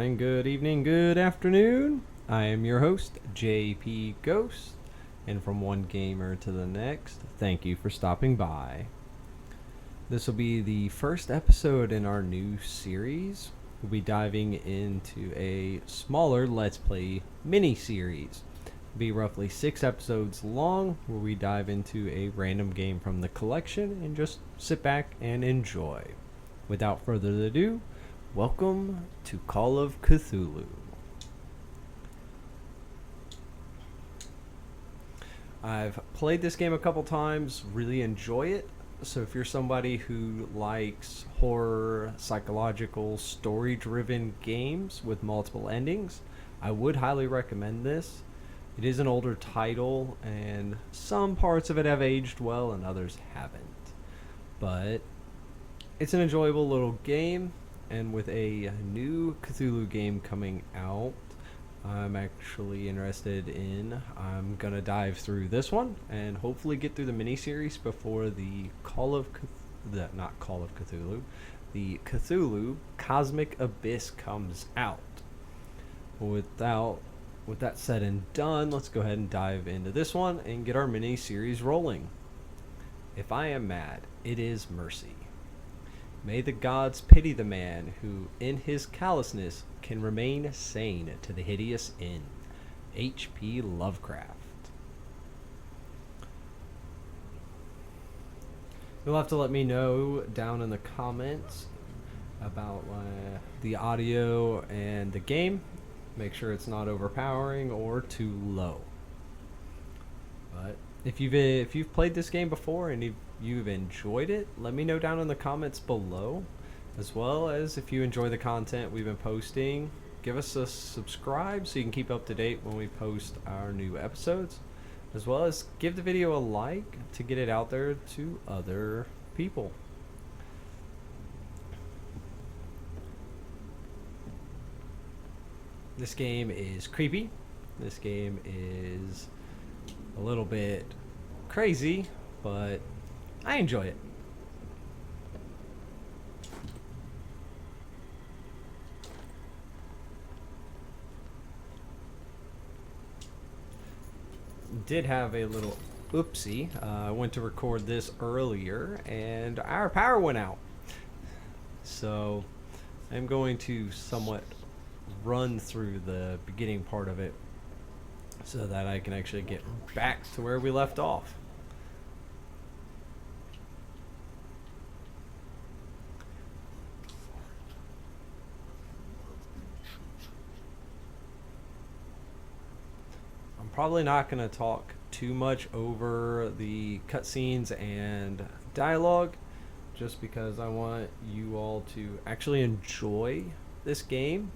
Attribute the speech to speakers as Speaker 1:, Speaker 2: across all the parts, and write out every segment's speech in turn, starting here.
Speaker 1: morning, good evening, good afternoon. I am your host, JPGhost, and from one gamer to the next, thank you for stopping by. This will be the first episode in our new series. We'll be diving into a smaller Let's Play mini-series. It'll be roughly 6 episodes long, where we dive into a random game from the collection and just sit back and enjoy. Without further ado, welcome to Call of Cthulhu. I've played this game a couple times, really enjoy it. So if you're somebody who likes horror, psychological, story-driven games with multiple endings, I would highly recommend this. It is an older title, and some parts of it have aged well and others haven't. But it's an enjoyable little game. And with a new Cthulhu game coming out, I'm actually interested in. I'm gonna dive through this one and hopefully get through the miniseries before the not Call of Cthulhu, the Cthulhu Cosmic Abyss comes out. With that said and done, let's go ahead and dive into this one and get our miniseries rolling. If I am mad, it is mercy. May the gods pity the man who, in his callousness, can remain sane to the hideous end. H.P. Lovecraft. You'll have to let me know down in the comments about the audio and the game. Make sure it's not overpowering or too low. But if you've played this game before and you've enjoyed it, let me know down in the comments below. As well as if you enjoy the content we've been posting, give us a subscribe so you can keep up to date when we post our new episodes. As well as give the video a like to get it out there to other people. This game is creepy. This game is a little bit crazy, but I enjoy it. Did have a little oopsie. I went to record this earlier and our power went out. So I'm going to somewhat run through the beginning part of it so that I can actually get back to where we left off. I'm probably not going to talk too much over the cutscenes and dialogue, just because I want you all to actually enjoy this game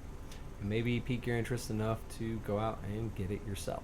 Speaker 1: and maybe pique your interest enough to go out and get it yourself.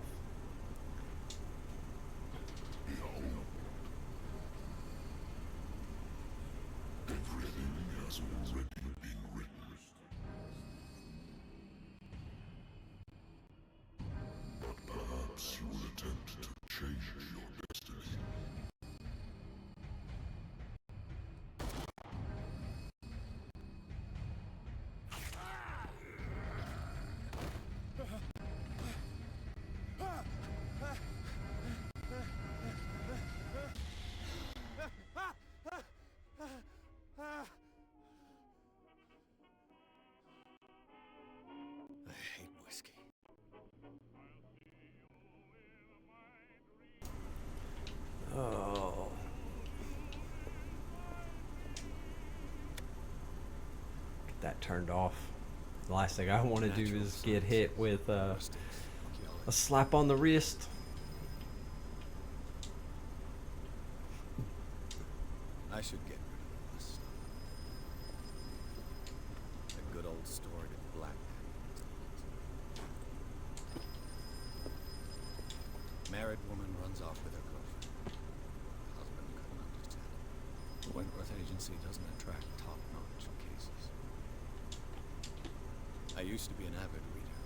Speaker 1: Oh. Get that turned off. The last thing I want to do is get hit with a slap on the wrist.
Speaker 2: I should get rid of all this stuff. A good old story to black. Married woman runs off with her girlfriend. Husband couldn't understand it. Wentworth Agency doesn't attract top-notch cases. I used to be an avid reader.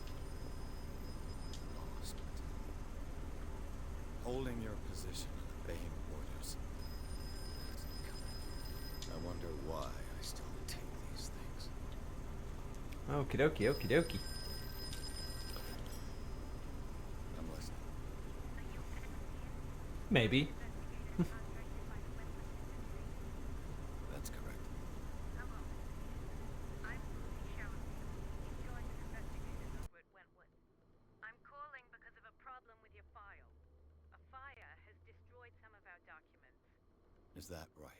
Speaker 2: Lost. Holding your position and obeying orders. I wonder why I still take these things.
Speaker 1: Okie dokie, okie dokie.
Speaker 2: I'm listening.
Speaker 1: Maybe.
Speaker 2: That's correct.
Speaker 3: I'm calling because of a problem with your file. A fire has destroyed some of our documents.
Speaker 2: Is that right?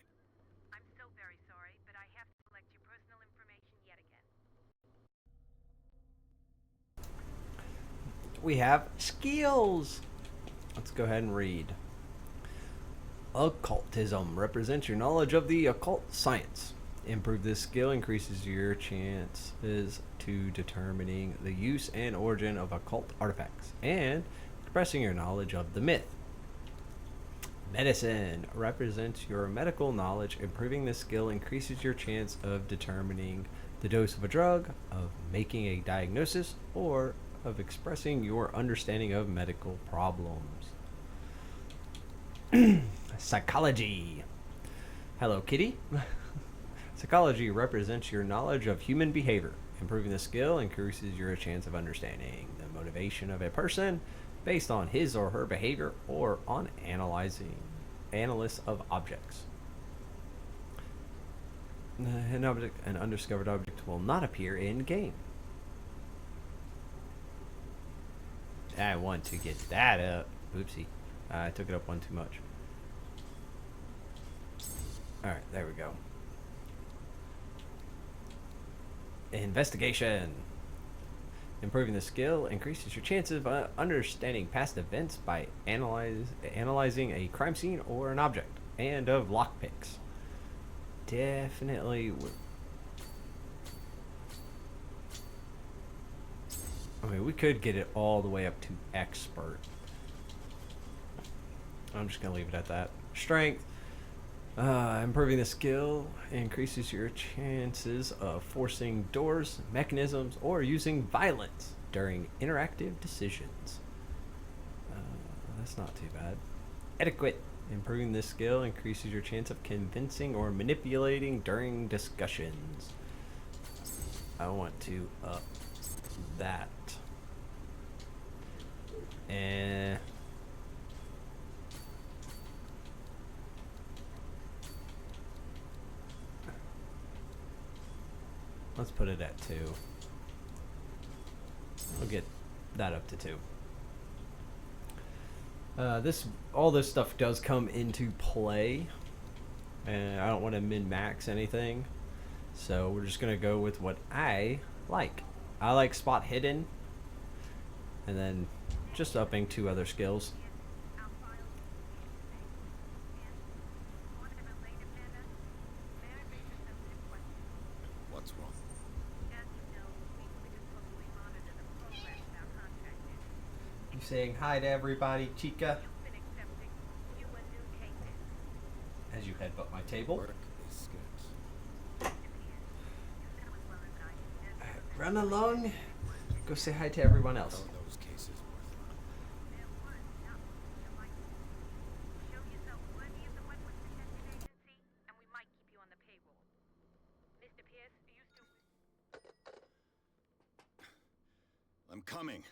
Speaker 3: I'm so very sorry, but I have to collect your personal information yet again.
Speaker 1: We have skills. Let's go ahead and read. Occultism represents your knowledge of the occult science. Improve this skill increases your chances to determining the use and origin of occult artifacts and expressing your knowledge of the myth. Medicine represents your medical knowledge. Improving this skill increases your chance of determining the dose of a drug, of making a diagnosis, or of expressing your understanding of medical problems. Psychology. Hello, kitty. Psychology represents your knowledge of human behavior. Improving the skill increases your chance of understanding the motivation of a person based on his or her behavior or on analysis of objects. An undiscovered object will not appear in game. I want to get that up. Oopsie. I took it up one too much. Alright, there we go. Investigation. Improving the skill increases your chances of understanding past events by analyzing a crime scene or an object, and of lockpicks. Definitely. I mean, we could get it all the way up to expert. I'm just going to leave it at that. Strength. Improving the skill increases your chances of forcing doors, mechanisms, or using violence during interactive decisions. That's not too bad. Etiquette. Improving this skill increases your chance of convincing or manipulating during discussions. I want to up that. And let's put it at 2. We'll get that up to 2. All this stuff does come into play, and I don't want to min-max anything, so we're just gonna go with what I like. I like spot hidden, and then just upping 2 other skills.
Speaker 2: What's wrong?
Speaker 1: You saying hi to everybody, Chica? As you headbutt my table.
Speaker 2: Work is scarce.
Speaker 1: Run along. Go say hi to everyone else.
Speaker 2: How are those cases worth?
Speaker 3: Mr. Pierce, are you still...
Speaker 2: I'm coming.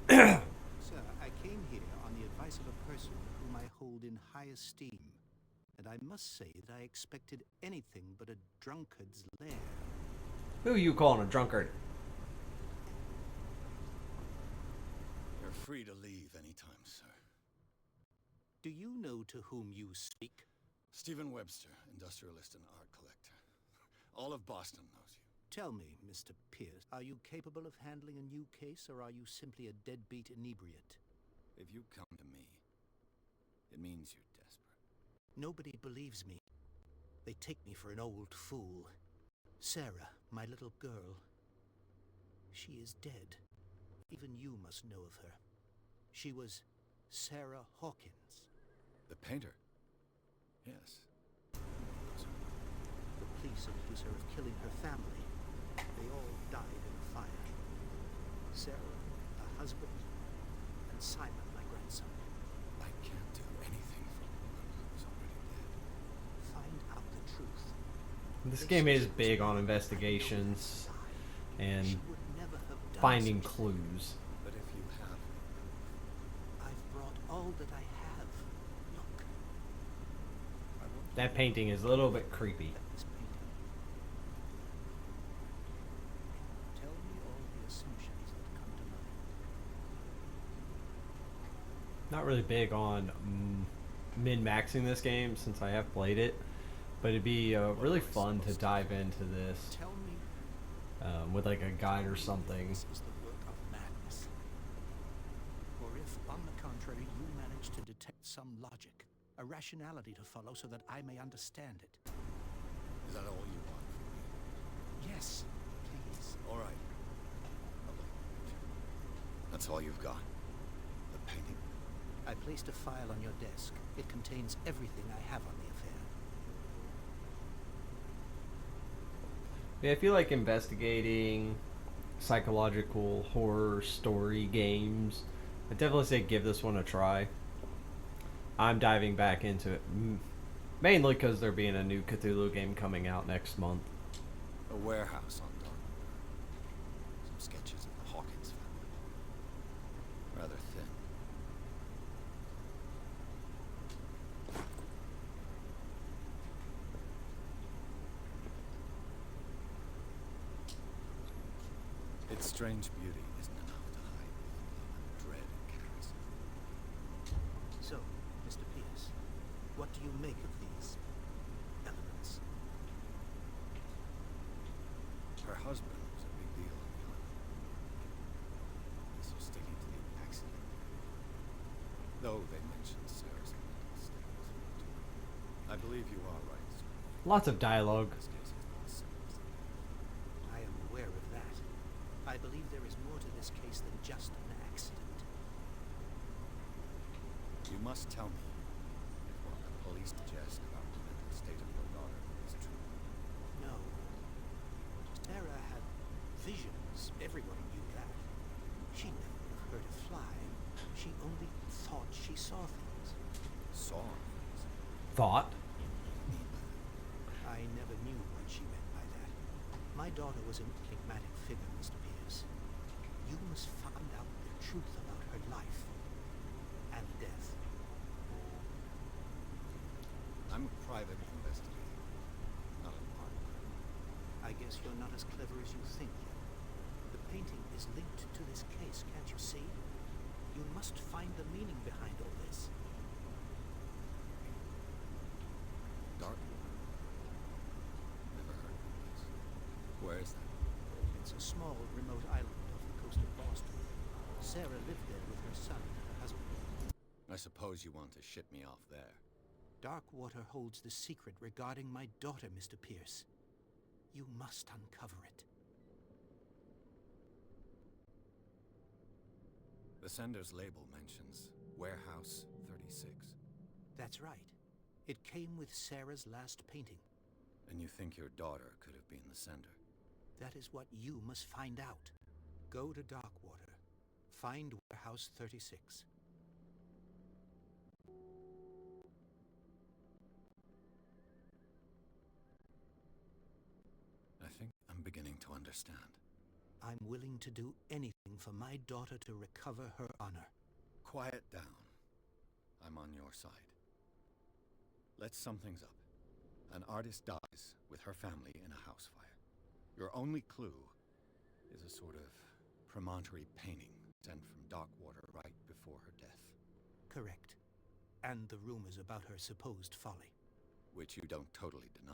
Speaker 4: Sir, I came here on the advice of a person whom I hold in high esteem, and I must say that I expected anything but a drunkard's lair.
Speaker 1: Who are you calling a drunkard?
Speaker 2: You're free to leave anytime, sir.
Speaker 4: Do you know to whom you speak?
Speaker 2: Stephen Webster, industrialist and art collector. All of Boston knows you.
Speaker 4: Tell me, Mr. Pierce, are you capable of handling a new case, or are you simply a deadbeat inebriate?
Speaker 2: If you come to me, it means you're desperate.
Speaker 4: Nobody believes me. They take me for an old fool. Sarah, my little girl. She is dead. Even you must know of her. She was Sarah Hawkins.
Speaker 2: The painter? Yes.
Speaker 4: The police accuse her of killing her family. They all died in a fire. Sarah, her husband,
Speaker 1: This game is big on investigations and
Speaker 4: She would never have done
Speaker 1: finding
Speaker 4: such a thing.
Speaker 1: clues.
Speaker 2: But if you have,
Speaker 4: I've brought all that I have. Look
Speaker 2: I won't
Speaker 1: That painting is a little bit creepy.
Speaker 4: at this painting. Tell me all the assumptions that come to mind.
Speaker 1: Not really big on min-maxing this game since I have played it, but it'd be really fun to dive into this
Speaker 4: Tell me
Speaker 1: with like a guide or something.
Speaker 4: this is the work of madness. Or if, on the contrary, you manage to detect some logic, a rationality to follow so that I may understand it.
Speaker 2: Is that all you want from me?
Speaker 4: Yes, please.
Speaker 2: All right. I'll look at the picture. That's all you've got? The painting?
Speaker 4: I placed a file on your desk. It contains everything I have on the affair.
Speaker 1: Yeah, if you like investigating, psychological horror story games, I'd definitely say give this one a try. I'm diving back into it mainly because there being a new Cthulhu game coming out next month.
Speaker 2: A warehouse on Darkwater. Some sketches of the Hawkins family. Rather thin. Its strange beauty isn't enough to hide the unloving dread it carries.
Speaker 4: So, Mr. Pierce, what do you make of these elements?
Speaker 2: Her husband was a big deal on the island. Guess you're sticking to the accident. Though they mentioned Sarah's mental state was weak too. I believe you are right, sir.
Speaker 1: Lots of dialogue.
Speaker 2: This case is not simple as that.
Speaker 4: I am aware of that. I believe there is more to this case than just an accident.
Speaker 2: You must tell me if what the police suggest about the mental state of your daughter is true.
Speaker 4: No. Sarah had visions. Everybody knew that. She never would have hurt a fly. She only thought she saw things.
Speaker 2: Saw things.
Speaker 1: Thought.
Speaker 4: I never knew what she meant by that. My daughter was an enigmatic figure, Mr. Pierce. You must find out the truth about her life and death.
Speaker 2: I'm a private investigator, not an art critic.
Speaker 4: I guess you're not as clever as you think yet. The painting is linked to this case, can't you see? You must find the meaning behind all this.
Speaker 2: Darkwater. Never heard of the place. Where is that?
Speaker 4: It's a small, remote island off the coast of Boston. Sarah lived there with her son and her husband.
Speaker 2: I suppose you want to ship me off there.
Speaker 4: Darkwater holds the secret regarding my daughter, Mr. Pierce. You must uncover it.
Speaker 2: The sender's label mentions Warehouse 36.
Speaker 4: That's right. It came with Sarah's last painting.
Speaker 2: And you think your daughter could have been the sender?
Speaker 4: That is what you must find out. Go to Darkwater. Find Warehouse 36.
Speaker 2: I think I'm beginning to understand.
Speaker 4: I'm willing to do anything for my daughter to recover her honor.
Speaker 2: Quiet down. I'm on your side. Let's sum things up. An artist dies with her family in a house fire. Your only clue is a sort of promontory painting sent from Darkwater right before her death.
Speaker 4: Correct. And the rumors about her supposed folly.
Speaker 2: Which you don't totally deny.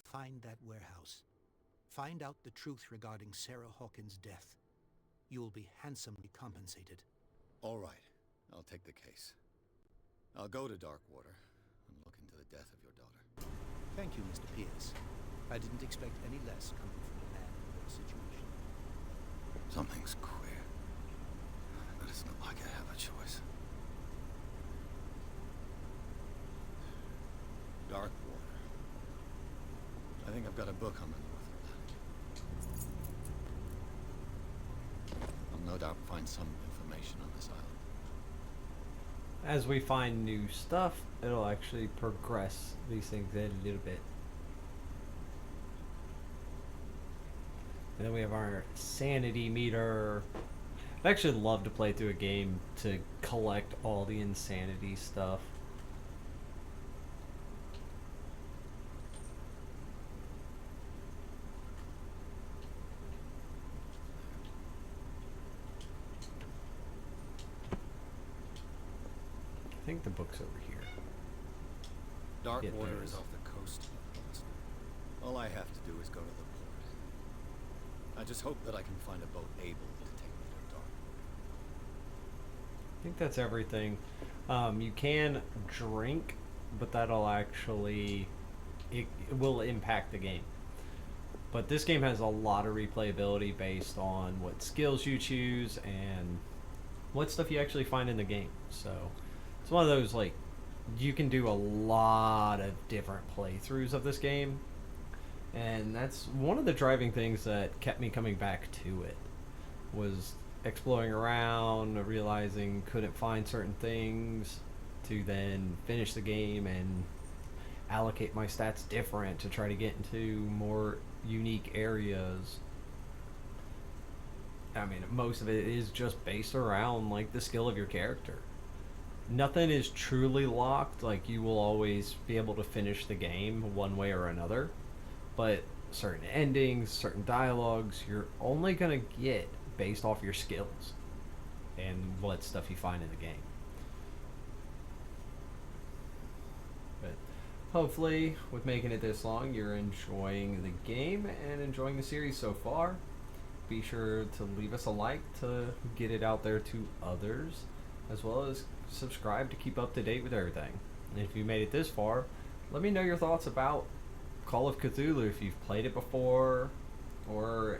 Speaker 4: Find that warehouse. Find out the truth regarding Sarah Hawkins' death. You'll be handsomely compensated.
Speaker 2: All right. I'll take the case. I'll go to Darkwater and look into the death of your daughter.
Speaker 4: Thank you, Mr. Pierce. I didn't expect any less coming from a man in your situation.
Speaker 2: Something's queer. But it's not like I have a choice. Darkwater. I think I've got a book on the north of that. I'll no doubt find some information on this island.
Speaker 1: As we find new stuff, it'll actually progress these things a little bit. And then we have our sanity meter. I'd actually love to play through a game to collect all the insanity stuff. I think the book's over here.
Speaker 2: Dark
Speaker 1: Yeah,
Speaker 2: water
Speaker 1: there it
Speaker 2: is
Speaker 1: is.
Speaker 2: off the coast. All I have to do is go to the port. I just hope that I can find a boat able to take me to Dark.
Speaker 1: I think that's everything. You can drink, but that'll actually it will impact the game. But this game has a lot of replayability based on what skills you choose and what stuff you actually find in the game. So it's one of those like you can do a lot of different playthroughs of this game, and that's one of the driving things that kept me coming back to it was exploring around, realizing couldn't find certain things, to then finish the game and allocate my stats different to try to get into more unique areas. I mean, most of it is just based around like the skill of your character. Nothing is truly locked, like you will always be able to finish the game one way or another, but certain endings, certain dialogues, you're only going to get based off your skills and what stuff you find in the game. But hopefully, with making it this long, you're enjoying the game and enjoying the series so far. Be sure to leave us a like to get it out there to others, as well as subscribe to keep up to date with everything. And if you made it this far, let me know your thoughts about Call of Cthulhu, if you've played it before, or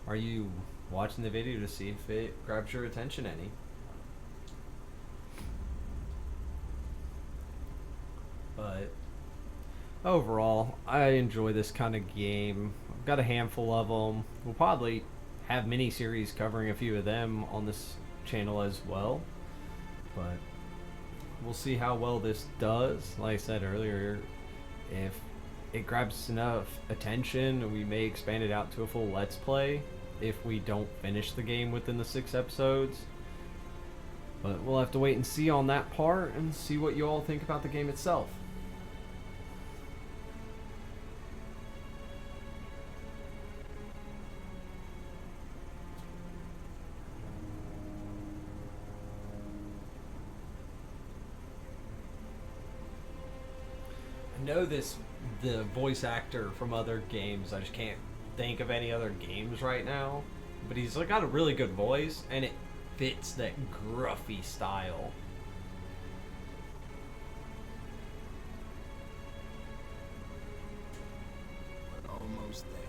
Speaker 1: are you watching the video to see if it grabs your attention any. But overall, I enjoy this kind of game. I've got a handful of them. We'll probably have mini-series covering a few of them on this channel as well. But we'll see how well this does. Like I said earlier, if it grabs enough attention, we may expand it out to a full Let's Play if we don't finish the game within the 6 episodes. But we'll have to wait and see on that part and see what you all think about the game itself. I know the voice actor from other games. I just can't think of any other games right now. But he's like got a really good voice, and it fits that gruffy style.
Speaker 2: We're almost there.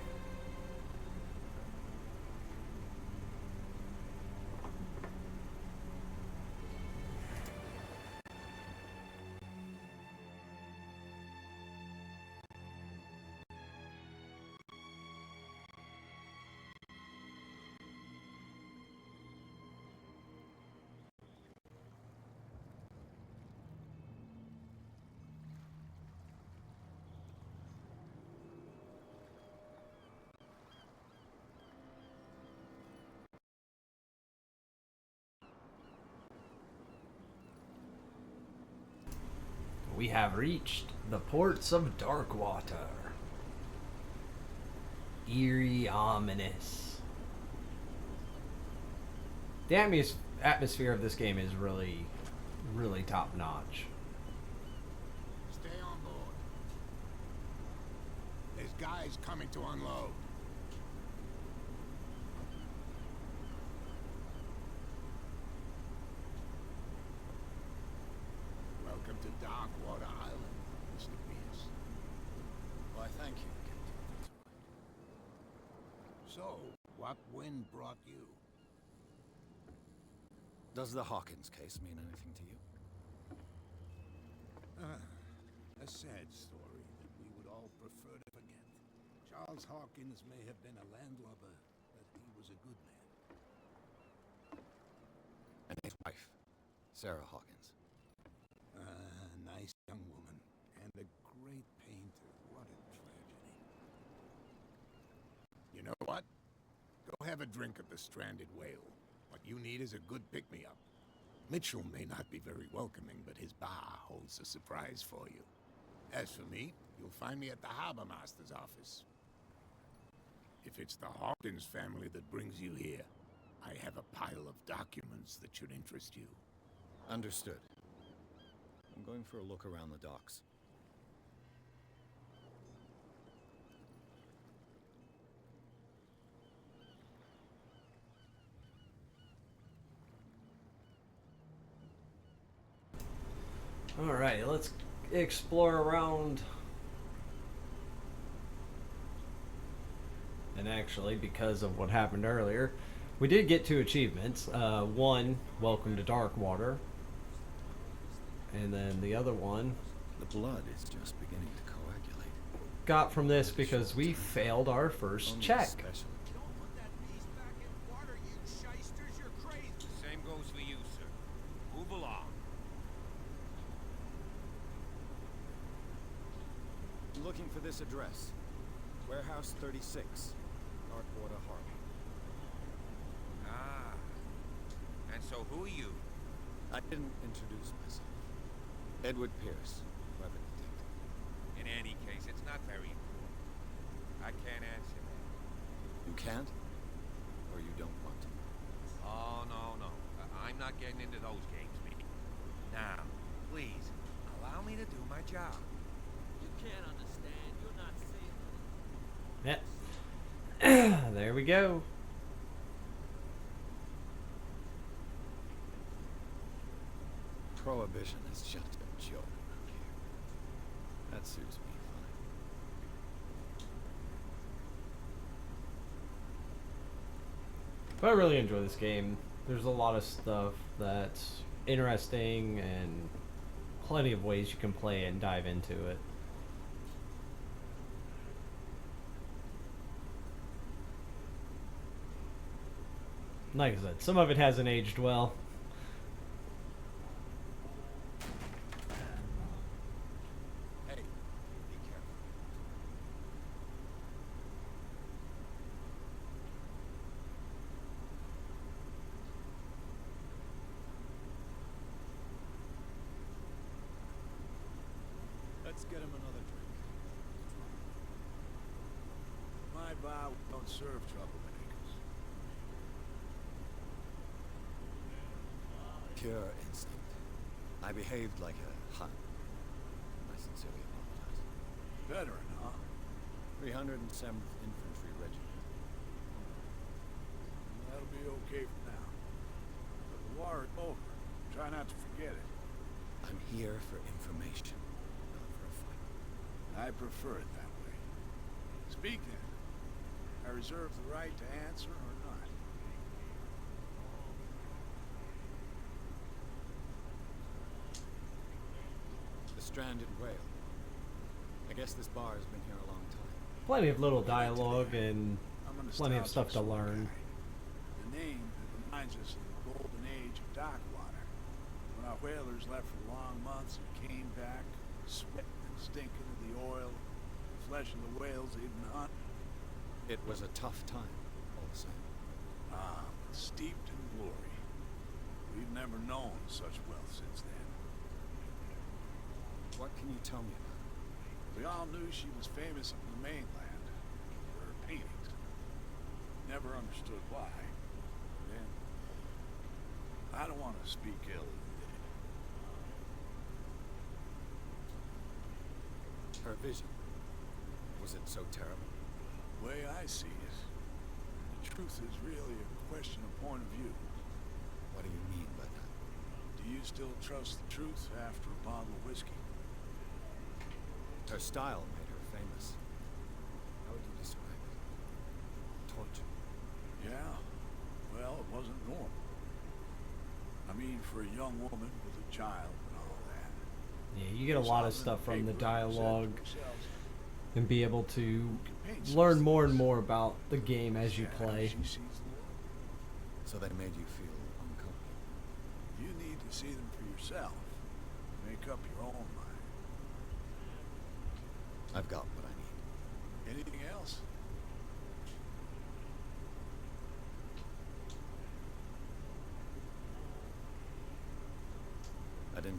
Speaker 1: We have reached the ports of Darkwater. Eerie, ominous. The atmosphere of this game is really, really top notch.
Speaker 5: Stay on board. There's guys coming to unload. Welcome to Darkwater Island, Mr. Pierce.
Speaker 2: Why, thank you, Captain Fitzroy.
Speaker 5: So, what wind brought you?
Speaker 2: Does the Hawkins case mean anything to you?
Speaker 5: A sad story that we would all prefer to forget. Charles Hawkins may have been a landlubber, but he was a good man.
Speaker 2: And his wife, Sarah Hawkins.
Speaker 5: Nice young woman, and a great painter. What a tragedy. You know what? Go have a drink at the Stranded Whale. What you need is a good pick-me-up. Mitchell may not be very welcoming, but his bar holds a surprise for you. As for me, you'll find me at the Harbor Master's office. If it's the Hawkins family that brings you here, I have a pile of documents that should interest you.
Speaker 2: Understood. I'm going for a look around the docks.
Speaker 1: Alright, let's explore around. And actually, because of what happened earlier, we did get 2 achievements. One, Welcome to Darkwater. And then the other one
Speaker 2: The blood is just beginning to coagulate.
Speaker 1: got from this because we failed our first
Speaker 2: Only
Speaker 1: check.
Speaker 2: special.
Speaker 6: Same goes for you, sir. Move along.
Speaker 2: I'm looking for this address. Warehouse 36, Darkwater Harbor.
Speaker 6: Ah. And so who are you?
Speaker 2: I didn't introduce myself. Edward Pierce, private detective.
Speaker 6: In any case, it's not very important. I can't answer that.
Speaker 2: You can't? Or you don't want to?
Speaker 6: Oh, no. I'm not getting into those games, me. Now, please, allow me to do my job.
Speaker 7: You can't understand. You're not safe.
Speaker 1: Yep. There we go.
Speaker 2: Prohibition is just a joke around here. That suits me fine.
Speaker 1: But I really enjoy this game. There's a lot of stuff that's interesting and plenty of ways you can play it and dive into it. Like I said, some of it hasn't aged well.
Speaker 2: Hey, be careful.
Speaker 5: Let's get him another drink. My bar don't serve troublemakers.
Speaker 2: Pure instinct. I behaved like a Hun. I sincerely apologize.
Speaker 5: Veteran, huh?
Speaker 2: 307th Infantry Regiment.
Speaker 5: That'll be okay for now. But the war is over. Try not to forget it.
Speaker 2: I'm here for information, not for a fight.
Speaker 5: I prefer it that way. Speak then. I reserve the right to answer or not.
Speaker 2: The Stranded Whale. I guess this bar has been here a long time.
Speaker 1: Plenty of little dialogue and
Speaker 5: I'm a
Speaker 1: plenty of stuff to
Speaker 5: nostalgic sort of
Speaker 1: learn.
Speaker 5: guy. The name reminds us of the golden age of Darkwater, when our whalers left for long months and came back, sweating and stinking of the oil, the flesh of the whales they'd been hunting.
Speaker 2: It was a tough time, all the same.
Speaker 5: Ah, but steeped in glory. We've never known such wealth since then.
Speaker 2: What can you tell me about it?
Speaker 5: We all knew she was famous on the mainland for her paintings. Never understood why. Then, I don't want to speak ill of the dead.
Speaker 2: Her vision. Was it so terrible?
Speaker 5: The way I see it, the truth is really a question of point of view.
Speaker 2: What do you mean by that?
Speaker 5: Do you still trust the truth after a bottle of whiskey?
Speaker 2: Her style made her famous. How would you describe it? Torture.
Speaker 5: Yeah, well, it wasn't normal. I mean, for a young woman with a child and all that.
Speaker 1: Yeah, you get a lot of stuff from the dialogue and be able to
Speaker 5: Paint
Speaker 1: learn
Speaker 5: some
Speaker 1: more and
Speaker 5: things.
Speaker 1: more about the game as you
Speaker 5: Yeah,
Speaker 1: play.
Speaker 5: She sees the world.
Speaker 2: So they made you feel uncomfortable.
Speaker 5: You need to see them for yourself. Make up your own mind.
Speaker 2: I've got what I need.
Speaker 5: Anything else?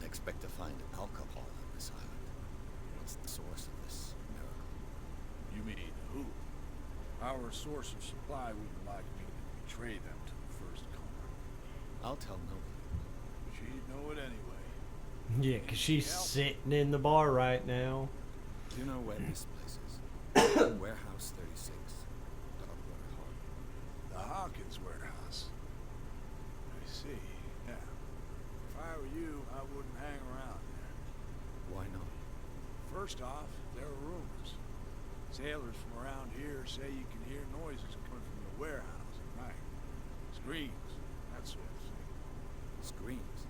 Speaker 2: expect to find alcohol on this island. What's the source of this miracle?
Speaker 8: You mean who? Our source of supply wouldn't like me to betray them to the first comer.
Speaker 2: I'll tell nobody.
Speaker 8: She'd know it anyway.
Speaker 1: Yeah, 'cause she's sitting in the bar right now.
Speaker 2: Do you know where this place is? Warehouse 36. Darkwater Harbor.
Speaker 8: The Hawkins warehouse. I see, yeah. If I were you, I wouldn't hang around there.
Speaker 2: Why not?
Speaker 8: First off, there are rumors. Sailors from around here say you can hear noises coming from the warehouse at night. Screams, that sort of thing.
Speaker 2: Screams.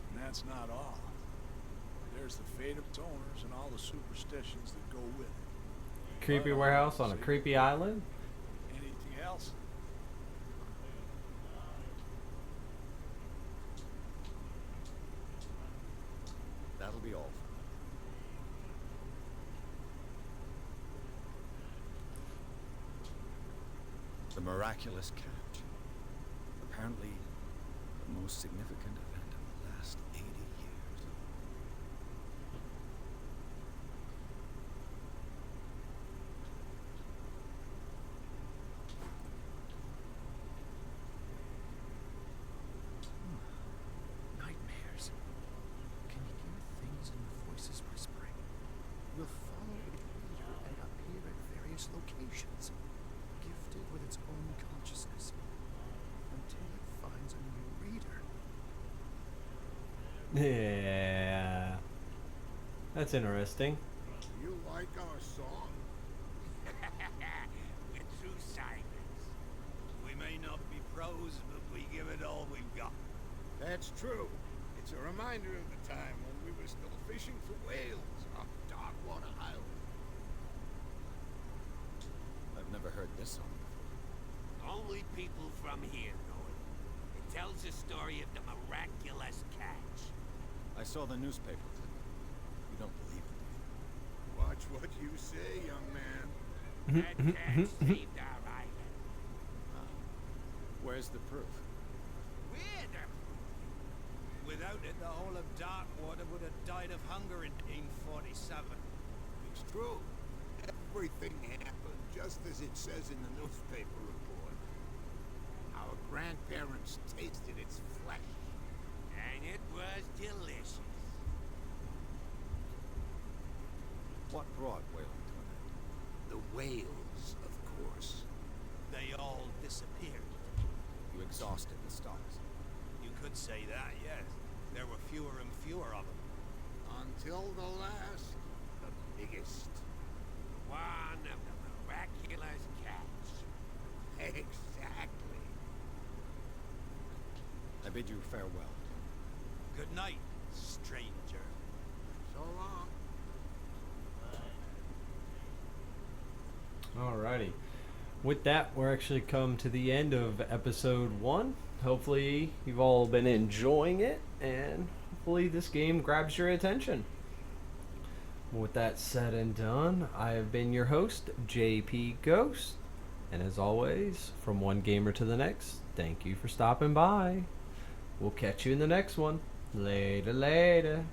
Speaker 8: And that's not all. There's the fate of its owners and all the superstitions that go with it.
Speaker 1: Creepy warehouse on a creepy island?
Speaker 8: Anything else?
Speaker 2: That'll be all. The miraculous catch. Apparently, the most significant event of the last 80 years.
Speaker 4: Nightmares. Can you hear things and voices whispering? Will follow a reader and appear at various locations, gifted with its own consciousness, until it finds a new reader.
Speaker 1: Yeah. That's interesting.
Speaker 5: You like our song?
Speaker 6: We're true Simons. We may not be pros, but we give it all we've got.
Speaker 5: That's true. It's a reminder of the time when we were still fishing for whales off Darkwater Island.
Speaker 2: I've never heard this song before.
Speaker 6: Only people from here know it. It tells the story of the miraculous catch.
Speaker 2: I saw the newspaper clip. You don't believe it, do you?
Speaker 5: Watch what you say, young man.
Speaker 6: That catch saved our island.
Speaker 2: Where's the proof?
Speaker 6: We're the proof. Without it, the whole of Darkwater would have died of hunger in 1847.
Speaker 5: It's true. Everything happened just as it says in the newspaper report. Our grandparents tasted its flesh.
Speaker 6: And it was delicious.
Speaker 2: What brought whaling to an end?
Speaker 5: The whales, of course.
Speaker 4: They all disappeared.
Speaker 2: You exhausted the stocks.
Speaker 4: You could say that, yes. There were fewer and fewer of them.
Speaker 5: Until the last, the biggest.
Speaker 6: One of the miraculous catch.
Speaker 5: Exactly.
Speaker 2: I bid you farewell.
Speaker 4: Good night, stranger.
Speaker 5: So long.
Speaker 1: Alrighty. With that, we're actually come to the end of episode 1. Hopefully, you've all been enjoying it, and hopefully, this game grabs your attention. With that said and done, I have been your host, JPGhost. And as always, from one gamer to the next, thank you for stopping by. We'll catch you in the next one. Later, later.